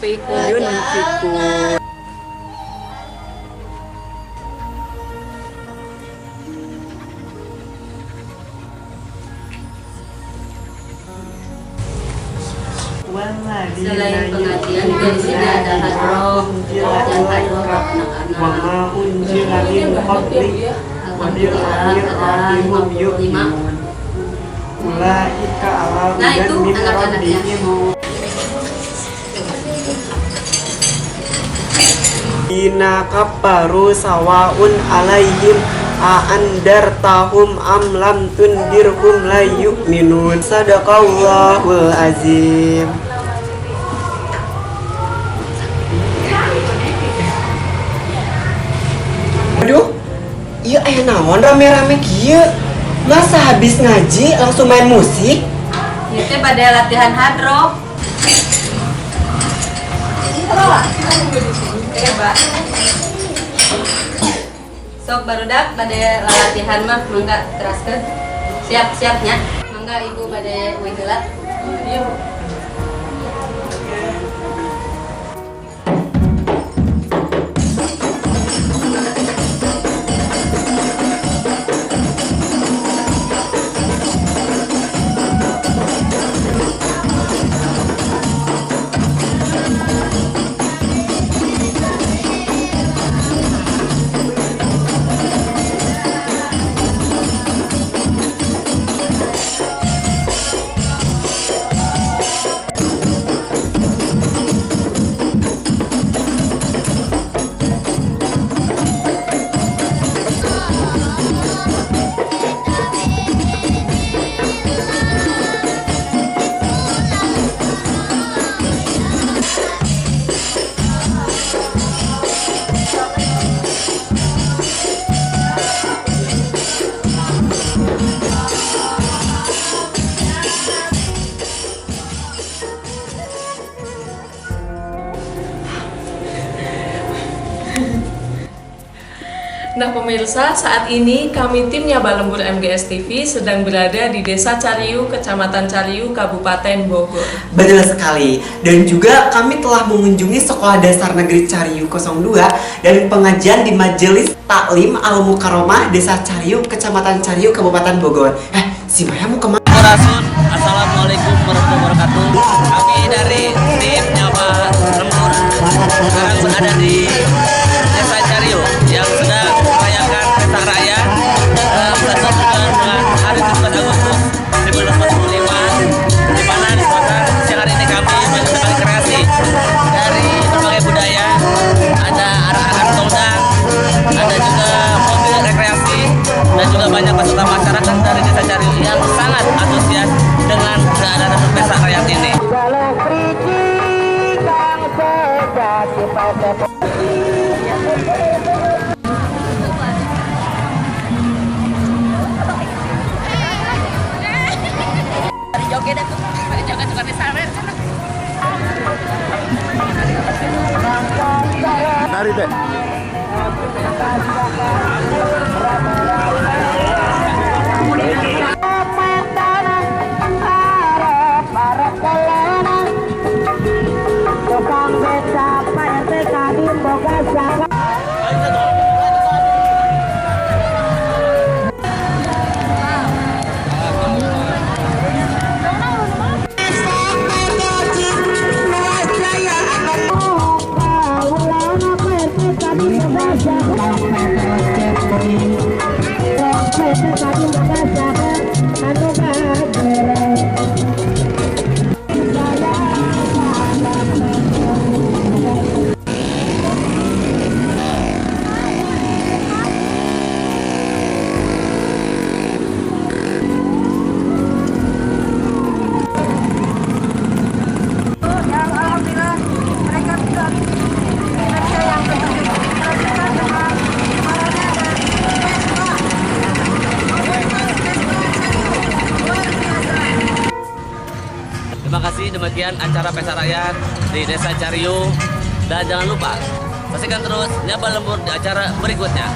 Yunfikun. Selain pengajian juga di sini ada hadroh dan hadroh anak-anak. Nah itu anak-anaknya. Ina kafaru sawaun alaihim a'andartahum am lam tundirhum la yu'minun. Sadaqallahul azim. Aduh, iya aya naon rame-rame kieu? Masa habis ngaji langsung main musik? Ieu teh bade latihan hadroh. Sok barudak bade latihan mah mangga teraskeun. Siap-siapnya. Mangga ibu bade wikelat. Yuk. Nah pemirsa, saat ini kami tim Nyaba Lembur MGS TV sedang berada di Desa Cariu, Kecamatan Cariu, Kabupaten Bogor. Betul sekali. Dan juga kami telah mengunjungi Sekolah Dasar Negeri Cariu 02 dan pengajian di Majelis Taklim Al Mukarromah Desa Cariu, Kecamatan Cariu, Kabupaten Bogor. Si Maya mau kemana? Assalamualaikum warahmatullahi wabarakatuh. Kami dari tim Nyaba Lembur sekarang berada di Desa Cariu yang sedang merayakan pesta raya bertepatan dengan Hari 17 Agustus 1945, di mana disebutkan siang hari ini kami mengadakan kreasi dari berbagai budaya. Ada arak-arakan tondang, ada juga mobil rekreasi, dan juga banyak peserta masyarakat dari Desa Cariu yang sangat antusias dengan keadaan pesta rakyat ini. Nari deh. Terima kasih, demikian acara pesta rakyat di Desa Cariu. Dan jangan lupa saksikan terus Nyaba Lembur di acara berikutnya.